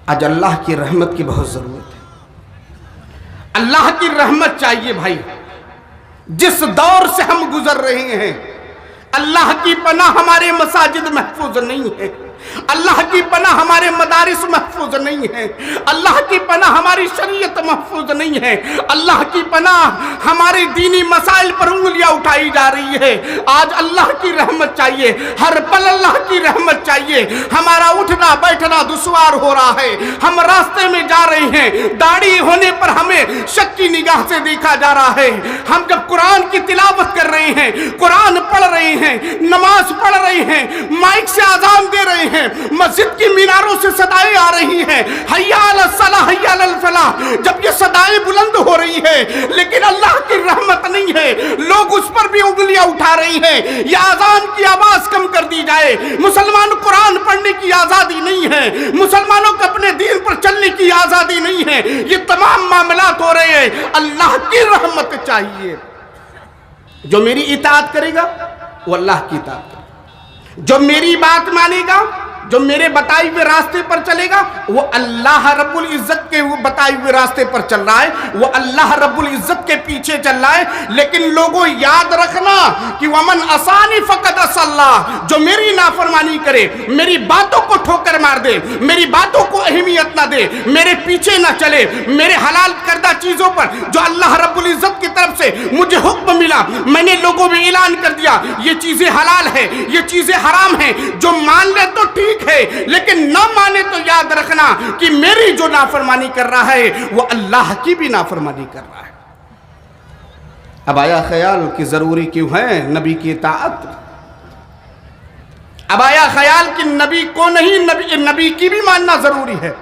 آج اللہ کی رحمت کی بہت ضرورت ہے. اللہ کی رحمت چاہیے بھائی. جس دور سے ہم گزر رہے ہیں، اللہ کی پناہ ہمارے مساجد محفوظ نہیں ہے، اللہ کی پناہ ہمارے مدارس محفوظ نہیں ہے، اللہ کی پناہ ہماری شریعت محفوظ نہیں ہے، اللہ کی پناہ ہمارے دینی مسائل پر انگلیاں اٹھائی جا رہی ہے. آج اللہ کی رحمت چاہیے، ہر پل اللہ کی رحمت چاہیے. ہمارا اٹھنا بیٹھنا دشوار ہو رہا ہے. ہم راستے میں جا رہے ہیں، داڑھی ہونے پر ہمیں شک کی نگاہ سے دیکھا جا رہا ہے. ہم جب قرآن کی تلاوت کر رہے ہیں، قرآن پڑھ رہے ہیں، نماز پڑھ رہے ہیں، مائک سے اذان دے رہے ہیں، مسجد کی میناروں سے صدائیں آ رہی ہیں، حیا علی الصلاح حیا علی الفلاح. جب یہ صدائیں بلند ہو رہی ہیں لیکن اللہ کی رحمت نہیں ہے، لوگ اس پر بھی انگلیاں اٹھا رہی ہیں. یہ اذان کی آواز کم کر دی جائے. مسلمان قرآن پڑھنے کی آزادی نہیں ہے، مسلمانوں کو اپنے دین پر چلنے کی آزادی نہیں ہے. یہ تمام معاملات ہو رہے ہیں. اللہ کی رحمت چاہیے. جو میری اطاعت کرے گا وہ اللہ کی اطاعت کرے گا، جو میری بات مانے گا، جو میرے بتائے ہوئے راستے پر چلے گا، وہ اللہ رب العزت کے بتائے ہوئے راستے پر چل رہا ہے، وہ اللہ رب العزت کے پیچھے چل رہا ہے. لیکن لوگوں یاد رکھنا کہ ومن عصانی فقد عصی اللہ. جو میری نافرمانی کرے، میری باتوں کو ٹھوکر مار دے، میری باتوں کو اہمیت نہ دے، میرے پیچھے نہ چلے، میرے حلال کردہ چیزوں پر جو اللہ رب العزت کی طرف سے مجھے حکم ملا، میں نے لوگوں میں اعلان کر دیا یہ چیزیں حلال ہیں، یہ چیزیں حرام ہیں. جو مان لے تو ٹھیک ہے، لیکن نہ مانے تو یاد رکھنا کہ میری جو نافرمانی کر رہا ہے وہ اللہ کی بھی نافرمانی کر رہا ہے. اب آیا خیال کہ ضروری کیوں ہے نبی کی اطاعت؟ اب آیا خیال کہ نبی کو نہیں، نبی کی بھی ماننا ضروری ہے.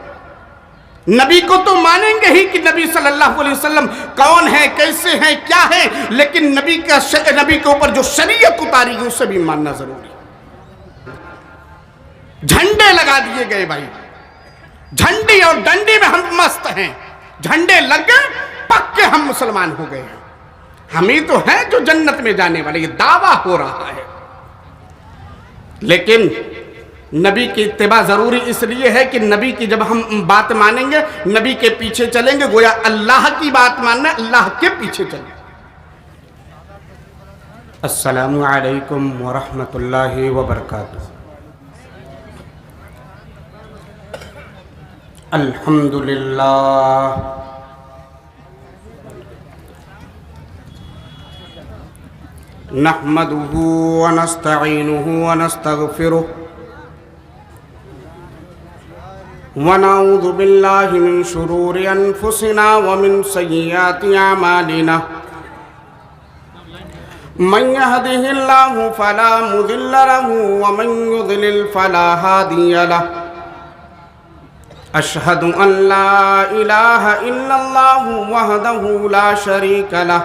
نبی کو تو مانیں گے ہی کہ نبی صلی اللہ علیہ وسلم کون ہے، کیسے ہیں، کیا ہے، لیکن نبی کے اوپر جو شریعت اتاری ہے اسے بھی ماننا ضروری ہے. جھنڈے لگا دیے گئے بھائی، جھنڈی اور ڈنڈی میں ہم مست ہیں. جھنڈے لگ گئے، پکے ہم مسلمان ہو گئے ہیں. ہم ہی تو ہیں جو جنت میں جانے والے، یہ دعویٰ ہو رہا ہے. لیکن نبی کی اتباع ضروری اس لیے ہے کہ نبی کی جب ہم بات مانیں گے، نبی کے پیچھے چلیں گے، گویا اللہ کی بات ماننا ہے، اللہ کے پیچھے چلیں گے. السلام علیکم ورحمۃ اللہ وبرکاتہ. الحمدللہ نحمدہ ونستعینہ ونستغفرہ ونعوذ باللہ من شرور انفسنا ومن سیئات اعمالنا. من يهده الله فلا مضل له ومن يضلل فلا هادي له. اشہد ان لا الہ الا اللہ وحدہ لا شریک لہ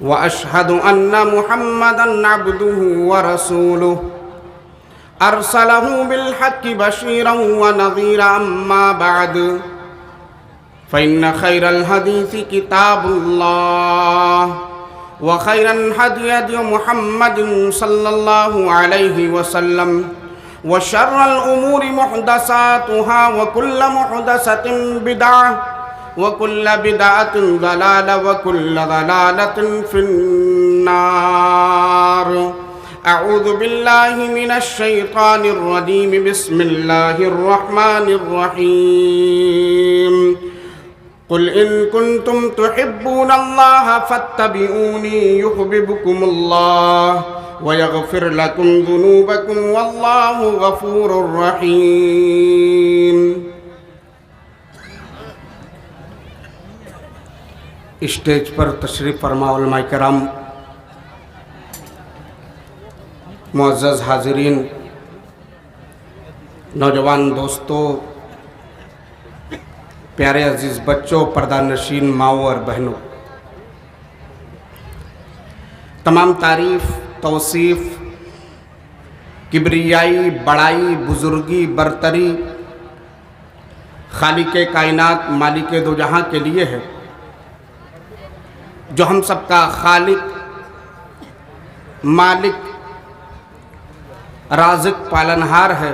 واشہد ان محمدا عبدہ ورسولہ ارسلہ بالحق بشیرا ونذیرا. اما بعد فإن خیر الحدیث کتاب اللہ وخیر الہدی ہدی محمد صلی اللہ علیہ وسلم وشر الأمور محدثاتها وكل محدثة بدعة وكل بدعة ضلالة وكل ضلالة في النار. أعوذ بالله من الشيطان الرجيم. بسم الله الرحمن الرحيم. قل إن كنتم تحبون الله فاتبعوني يحببكم الله وَيَغْفِرْ لَكُمْ ذُنُوبَكُمْ وَاللَّهُ غَفُورٌ رَحِيمٌ. اسٹیج پر تشریف فرما علماء کرام، معزز حاضرین، نوجوان دوستوں، پیارے عزیز بچوں، پردہ نشین ماؤں اور بہنوں، تمام تعریف، توصیف، کبریائی، بڑائی، بزرگی، برتری خالق کائنات، مالک دو جہاں کے لیے ہے، جو ہم سب کا خالق، مالک، رازق، پالنہار ہے.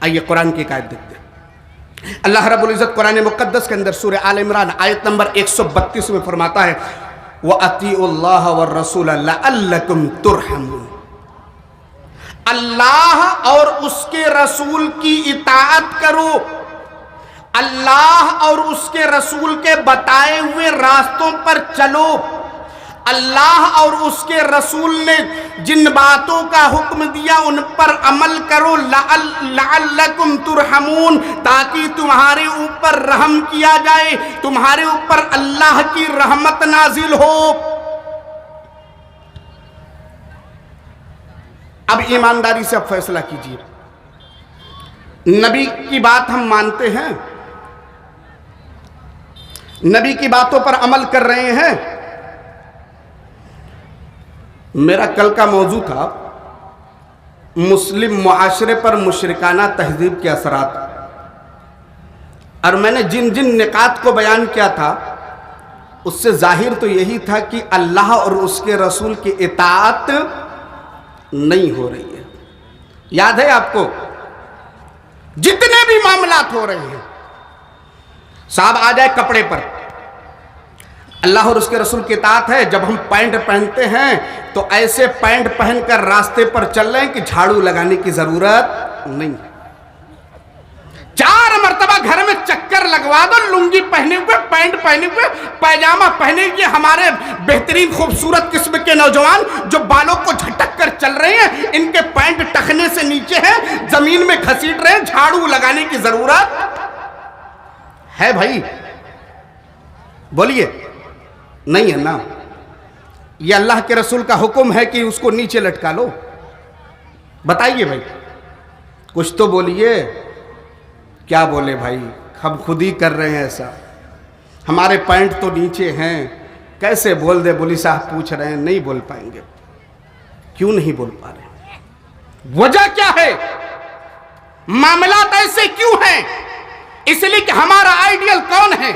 آئیے قرآن کی ایک آیت دیکھتے ہیں. اللہ رب العزت قرآن مقدس کے اندر سورہ آل عمران آیت نمبر 132 میں فرماتا ہے وَأَطِيعُوا اللَّهَ وَالرَّسُولَ لَعَلَّكُمْ تُرْحَمُونَ. اللہ اور اس کے رسول کی اطاعت کرو. اللہ اور اس کے رسول کے بتائے ہوئے راستوں پر چلو. اللہ اور اس کے رسول نے جن باتوں کا حکم دیا ان پر عمل کرو. لعلکم ترحمون، تاکہ تمہارے اوپر رحم کیا جائے، تمہارے اوپر اللہ کی رحمت نازل ہو. اب ایمانداری سے اب فیصلہ کیجیے. نبی کی بات ہم مانتے ہیں، نبی کی باتوں پر عمل کر رہے ہیں. میرا کل کا موضوع تھا مسلم معاشرے پر مشرکانہ تہذیب کے اثرات، اور میں نے جن جن نکات کو بیان کیا تھا اس سے ظاہر تو یہی تھا کہ اللہ اور اس کے رسول کی اطاعت نہیں ہو رہی ہے. یاد ہے آپ کو جتنے بھی معاملات ہو رہے ہیں، صاحب آ جائے کپڑے پر، اللہ اور اس کے رسول کی اطاعت ہے. جب ہم پینٹ پہنتے ہیں تو ایسے پینٹ پہن کر راستے پر چل رہے ہیں کہ جھاڑو لگانے کی ضرورت نہیں. 4 مرتبہ گھر میں چکر لگوا دو، لنگی پہنے ہوئے، پینٹ پہنے ہوئے، پائجامہ پہنے ہوئے ہمارے بہترین خوبصورت قسم کے نوجوان جو بالوں کو جھٹک کر چل رہے ہیں، ان کے پینٹ ٹخنے سے نیچے ہیں، زمین میں گھسیٹ رہے ہیں. جھاڑو لگانے کی ضرورت ہے بھائی؟ بولیے نہیں ہے نا. یہ اللہ کے رسول کا حکم ہے کہ اس کو نیچے لٹکا لو. بتائیے بھائی، کچھ تو بولیے. کیا بولے بھائی، ہم خود ہی کر رہے ہیں ایسا. ہمارے پینٹ تو نیچے ہیں، کیسے بول دے؟ بولی صاحب پوچھ رہے ہیں، نہیں بول پائیں گے. کیوں نہیں بول پا رہے؟ وجہ کیا ہے؟ معاملات ایسے کیوں ہیں؟ اس لیے کہ ہمارا آئیڈیل کون ہے؟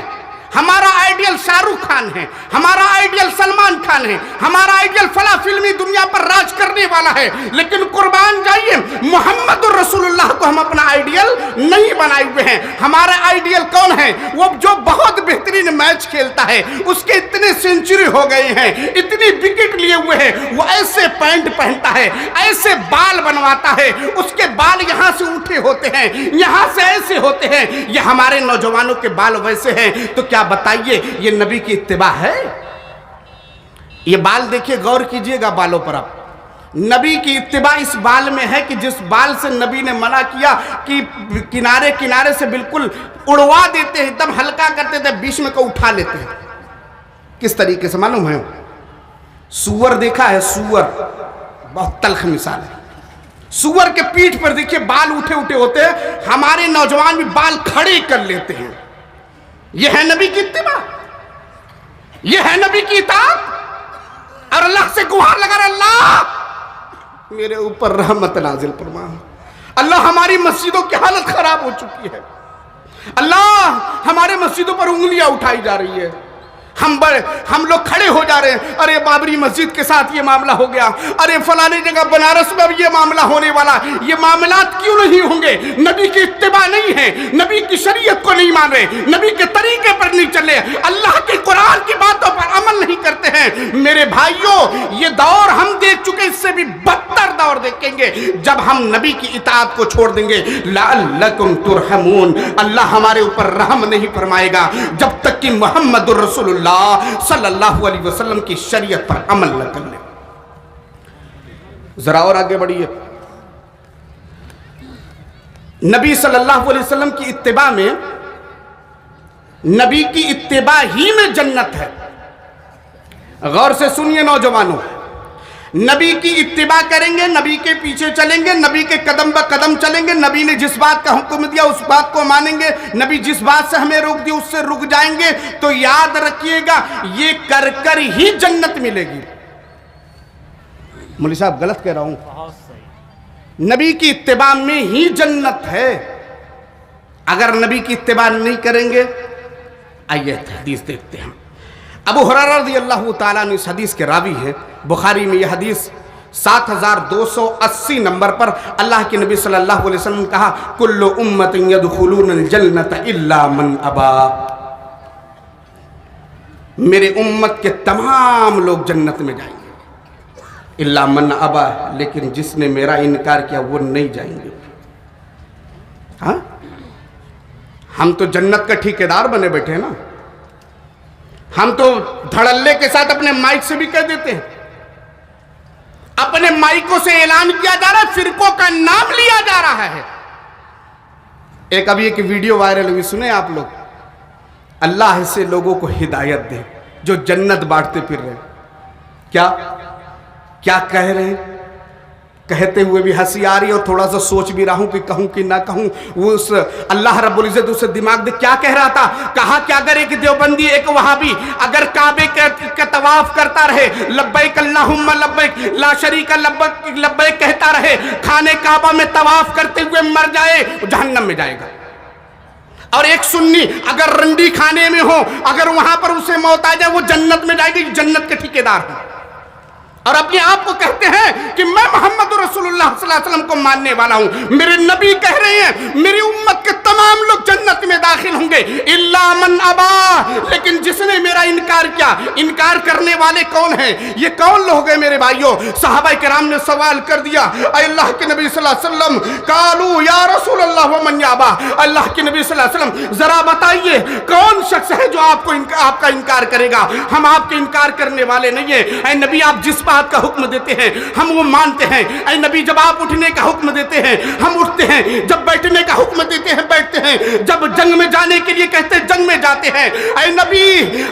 ہمارا آئیڈیل شاہ رخ خان ہے، ہمارا آئیڈیل سلمان خان ہے، ہمارا آئیڈیل فلاں فلمی دنیا پر راج کرنے والا ہے. لیکن قربان جائیے، محمد الرسول اللہ کو ہم اپنا آئیڈیل نہیں بنائے ہوئے ہیں. ہمارا آئیڈیل کون ہے؟ وہ جو بہت بہترین میچ کھیلتا ہے، اس کے اتنے سینچری ہو گئے ہیں، اتنی وکٹ لیے ہوئے ہیں، وہ ایسے پینٹ پہنتا ہے، ایسے بال بنواتا ہے، اس کے بال یہاں سے اٹھے ہوتے ہیں، یہاں سے ایسے ہوتے ہیں. یہ ہمارے نوجوانوں کے بال ویسے ہیں. تو کیا بتائیے یہ نبی کی اتباع ہے؟ یہ بال دیکھیے، غور کیجئے گا بالوں پر. آپ نبی کی اتباع اس بال میں ہے کہ جس بال سے نبی نے منع کیا کہ کنارے کنارے سے بالکل اڑوا دیتے ہیں، ایک دم ہلکا کرتے تھے، بیچ میں کو اٹھا لیتے ہیں. کس طریقے سے معلوم ہے؟ سور دیکھا ہے؟ سور بہت تلخ مثال ہے. سور کے پیٹھ پر دیکھیے بال اٹھے اٹھے ہوتے ہیں. ہمارے نوجوان بھی بال کھڑے کر لیتے ہیں. یہ ہے نبی کی اتباع، یہ ہے نبی کی اطاعت. اور اللہ سے گہار لگا رہا، اللہ میرے اوپر رحمت نازل فرما. اللہ ہماری مسجدوں کی حالت خراب ہو چکی ہے. اللہ ہمارے مسجدوں پر انگلیاں اٹھائی جا رہی ہے. ہم لوگ کھڑے ہو جا رہے ہیں، ارے بابری مسجد کے ساتھ یہ معاملہ ہو گیا، ارے فلانے جگہ بنارس میں اب یہ معاملہ ہونے والا. یہ معاملات کیوں نہیں ہوں گے؟ نبی کی اتباع نہیں ہے، نبی کی شریعت کو نہیں مان رہے، نبی کے طریقے پر نہیں چلے، اللہ کے قرآن کی باتوں پر عمل نہیں کرتے ہیں. میرے بھائیوں، یہ دور ہم دیکھ چکے، اس سے بھی بدتر دور دیکھیں گے جب ہم نبی کی اطاعت کو چھوڑ دیں گے. لعلکم ترحمون، اللہ ہمارے اوپر رحم نہیں فرمائے گا جب تک کہ محمد الرسول اللہ صلی اللہ علیہ وسلم کی شریعت پر عمل نہ کر لے. ذرا اور آگے بڑھیے. نبی صلی اللہ علیہ وسلم کی اتباع میں، نبی کی اتباع ہی میں جنت ہے. غور سے سنیے نوجوانوں، نبی کی اتباع کریں گے، نبی کے پیچھے چلیں گے، نبی کے قدم بہ قدم چلیں گے، نبی نے جس بات کا حکم دیا اس بات کو مانیں گے، نبی جس بات سے ہمیں روک دی اس سے رک جائیں گے، تو یاد رکھیے گا یہ کر کر ہی جنت ملے گی. مولوی صاحب غلط کہہ رہا ہوں؟ نبی کی اتباع میں ہی جنت ہے. اگر نبی کی اتباع نہیں کریں گے، آئیے حدیث دیکھتے ہیں. ابو ہریرہ رضی اللہ تعالیٰ عنہ اس حدیث کے راوی ہیں. بخاری میں یہ حدیث 7280 نمبر پر اللہ کے نبی صلی اللہ علیہ وسلم نے کہا کل امت یدخلون الجنت الا من ابا، میرے امت کے تمام لوگ جنت میں جائیں گے الا من ابا، لیکن جس نے میرا انکار کیا وہ نہیں جائیں گے۔ ہاں ہم تو جنت کا ٹھیکیدار بنے بیٹھے ہیں نا، ہم تو دھڑلے کے ساتھ اپنے مائک سے بھی کہہ دیتے ہیں، اپنے مائکوں سے اعلان کیا جا رہا ہے، فرقوں کا نام لیا جا رہا ہے۔ ابھی ایک ویڈیو وائرل ہوئی، سنیں آپ لوگ، اللہ ایسے لوگوں کو ہدایت دے جو جنت بانٹتے پھر رہے ہیں۔ کیا کہہ رہے ہیں؟ کہتے ہوئے بھی ہنسی آ رہی ہے اور تھوڑا سا سوچ بھی رہا ہوں کہ کہوں کہ نہ کہوں۔ وہ اس اللہ رب العزت اسے دماغ دے، کیا کہہ رہا تھا؟ کہا کہ اگر ایک دیوبندی، ایک وہابی اگر کعبے کا طواف کرتا رہے، لبیک اللہم لبیک لا شریک لبیک لبیک کہتا رہے، خانے کعبہ میں طواف کرتے ہوئے مر جائے، جہنم میں جائے گا۔ اور ایک سنی اگر رنڈی کھانے میں ہو، اگر وہاں پر اسے موت آ جائے، وہ جنت میں جائے گی، جنت کے ٹھیکیدار ہیں۔ اور اپنے آپ کو کہتے ہیں کہ میں محمد رسول اللہ صلی اللہ علیہ وسلم کو ماننے والا ہوں۔ میرے نبی کہہ رہے ہیں میری امت کے تمام لوگ جنت میں داخل ہوں گے الا من ابا، لیکن جس نے میرا انکار کیا۔ انکار کرنے والے کون ہیں؟ یہ کون لوگ ہیں میرے بھائیوں؟ صحابہ کرام نے سوال کر دیا، اے اللہ کے نبی صلی اللہ علیہ وسلم، قالوا یا رسول اللہ ومن یابا، اللہ کے نبی صلی اللہ علیہ وسلم ذرا بتائیے کون شخص ہے جو آپ کا انکار کرے گا؟ ہم آپ کے انکار کرنے والے نہیں ہیں۔ اے نبی آپ جس بات کا حکم دیتے ہیں ہم وہ مانتے ہیں۔ اے نبی جب آپ اٹھنے کا حکم دیتے ہیں ہم اٹھتے ہیں، جب بیٹھنے کا حکم دیتے ہیں بیٹھتے ہیں، جب جنگ میں جانے کے لیے کہتے ہیں جنگ میں جاتے ہیں۔ اے نبی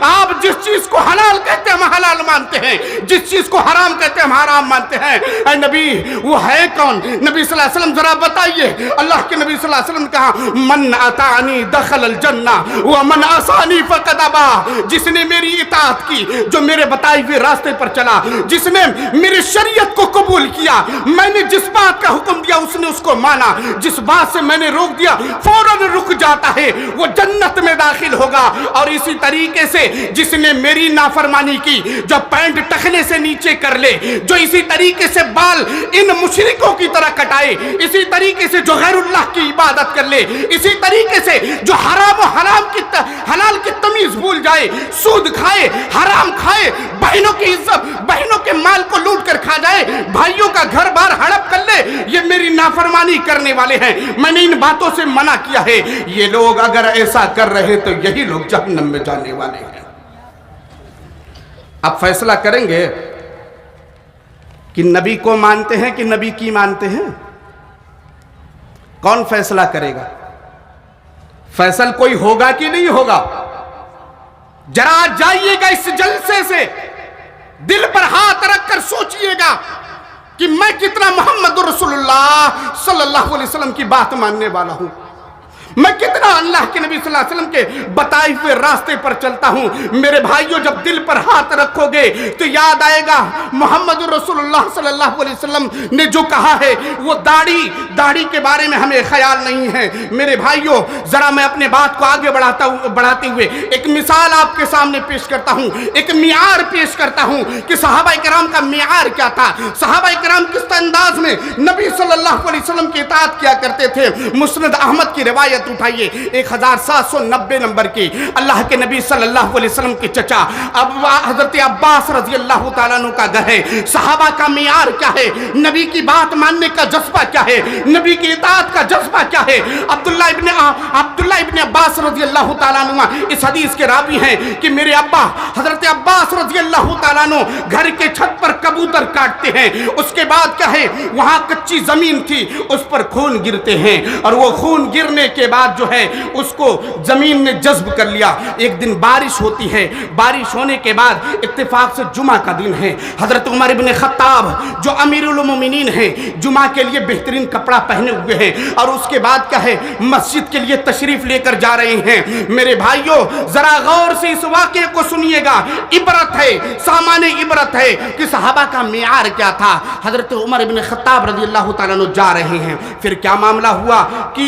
آپ جس چیز کو حلال کہتے ہیں ہم حلال مانتے ہیں، جس چیز کو حرام کہتے ہیں ہم حرام مانتے ہیں۔ اے نبی وہ ہے کون؟ نبی صلی اللہ علیہ وسلم ذرا بتائیے۔ اللہ کے نبی صلی اللہ علیہ وسلم نے کہا من اطاعنی دخل الجنہ ومن عصانی فقد ابا، جس نے میری اطاعت کی، جو میرے بتائے ہوئے راستے پر چلا، جس نے میری شریعت کو قبول کیا، میں نے جس بات کا حکم دیا اس نے اس کو مانا، جس بات سے میں نے روک دیا فوراً رک جاتا ہے، وہ جنت میں داخل ہوگا۔ اور اسی طریقے سے جس نے میری نافرمانی کی، جو پینٹ ٹخنے سے نیچے کر لے، جو اسی طریقے سے بال ان مشرکوں کی طرح کٹائے، اسی طریقے سے جو غیر اللہ کی عبادت کر لے، اسی طریقے سے جو حرام و حلال کی تمیز بھول جائے، سود کھائے، حرام کھائے، بہنوں کی عزت، بہنوں کے مال کو لوٹ کر کھا جائے، بھائیوں کا گھر بار ہڑپ کر لے، یہ میری نافرمانی کرنے والے ہیں۔ میں نے ان باتوں سے منع کیا ہے۔ یہ لوگ اگر ایسا کر رہے تو یہی لوگ جہنم میں جانے والے ہیں۔ اب فیصلہ کریں گے کہ نبی کو مانتے ہیں کہ نبی کی مانتے ہیں؟ کون فیصلہ کرے گا؟ فیصل کوئی ہوگا کہ نہیں ہوگا؟ ذرا جائیے گا اس جلسے سے، دل پر ہاتھ رکھ کر سوچئے گا کہ میں کتنا محمد رسول اللہ صلی اللہ علیہ وسلم کی بات ماننے والا ہوں، میں کتنا اللہ کے نبی صلی اللہ علیہ وسلم کے بتائے ہوئے راستے پر چلتا ہوں۔ میرے بھائیوں جب دل پر ہاتھ رکھو گے تو یاد آئے گا محمد رسول اللہ صلی اللہ علیہ وسلم نے جو کہا ہے، وہ داڑھی کے بارے میں ہمیں خیال نہیں ہے۔ میرے بھائیوں ذرا میں اپنے بات کو آگے بڑھاتے ہوئے ایک مثال آپ کے سامنے پیش کرتا ہوں، ایک معیار پیش کرتا ہوں کہ صحابہ کرام کا معیار کیا تھا، صحابہ کرام کس انداز میں نبی صلی اللہ علیہ وسلم کی اطاعت کیا کرتے تھے۔ مسند احمد کی روایت اٹھائیے 1790 نمبر کی، اللہ کے نبی صلی اللہ علیہ وسلم کے چچا حضرت عباس رضی اللہ تعالیٰ عنہ کا گھر ہے۔ صحابہ کا معیار کیا ہے، نبی کی بات ماننے کا جذبہ کیا ہے، نبی کی اطاعت کا جذبہ کیا ہے۔ عبداللہ ابن عباس رضی اللہ تعالیٰ عنہ اس حدیث کے راوی ہیں کہ میرے ابا حضرت عباس رضی اللہ تعالیٰ عنہ گھر کے چھت پر کبوتر کاٹتے ہیں، اس کے بعد کیا ہے وہاں کچی زمین تھی، اس پر خون گرتے ہیں، اور وہ خون گرنے کے بعد جو ہے اس کو زمین نے جذب کر لیا۔ ایک دن بارش ہوتی ہے، بارش ہونے کے بعد اتفاق سے جمعہ کا دن ہے، حضرت عمر بن خطاب جو امیر المومنین ہیں جمعہ کے لیے بہترین کپڑا پہنے ہوئے ہیں، اور اس کے بعد کیا ہے مسجد کے لیے تشریف لے کر جا رہے ہیں۔ میرے بھائیوں ذرا غور سے اس واقعے کو سنیے گا، عبرت ہے، سامان عبرت ہے کہ صحابہ کا معیار کیا تھا۔ حضرت عمر بن خطاب رضی اللہ تعالیٰ عنہ جا رہے ہیں، پھر کیا معاملہ ہوا کہ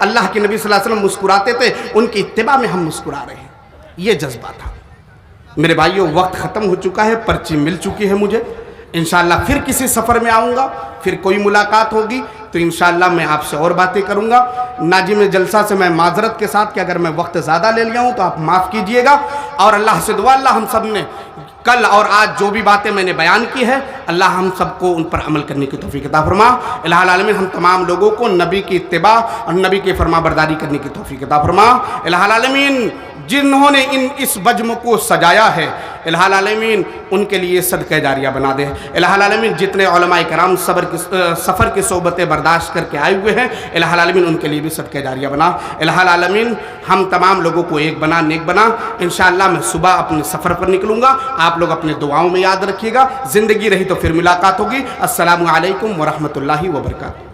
اللہ کے نبی صلی اللہ علیہ وسلم مسکراتے تھے، ان کی اتباع میں ہم مسکرا رہے ہیں. یہ جذبہ تھا. میرے بھائیوں وقت ختم ہو چکا ہے، پرچی مل چکی ہے مجھے. انشاءاللہ پھر کسی سفر میں آؤں گا، پھر کوئی ملاقات ہوگی تو انشاءاللہ میں آپ سے اور باتیں کروں گا. ناظم جلسہ سے میں معذرت کے ساتھ کہ اگر میں وقت زیادہ لے لیا ہوں تو آپ معاف کیجئے گا. اور اللہ سے دعا، اللہ ہم سب نے کل اور آج جو بھی باتیں میں نے بیان کی ہے، اللہ ہم سب کو ان پر عمل کرنے کی توفیق عطا فرما. الہ العالمین ہم تمام لوگوں کو نبی کی اتباع اور نبی کی فرما برداری کرنے کی توفیق عطا فرما. الہ العالمین جنہوں نے اس بجم کو سجایا ہے، الہ العالمین ان کے لیے صدقہ جاریہ بنا دے. الہ العالمین جتنے علماء کرام سفر کی صحبتیں برداشت کر کے آئے ہوئے ہیں، الہ العالمین ان کے لیے بھی صدقہ جاریہ بنا. الہ العالمین ہم تمام لوگوں کو ایک بنا، نیک بنا. انشاءاللہ میں صبح اپنے سفر پر نکلوں گا، آپ لوگ اپنے دعاؤں میں یاد رکھیے گا. زندگی رہی تو پھر ملاقات ہوگی. السلام علیکم ورحمۃ اللہ وبرکاتہ.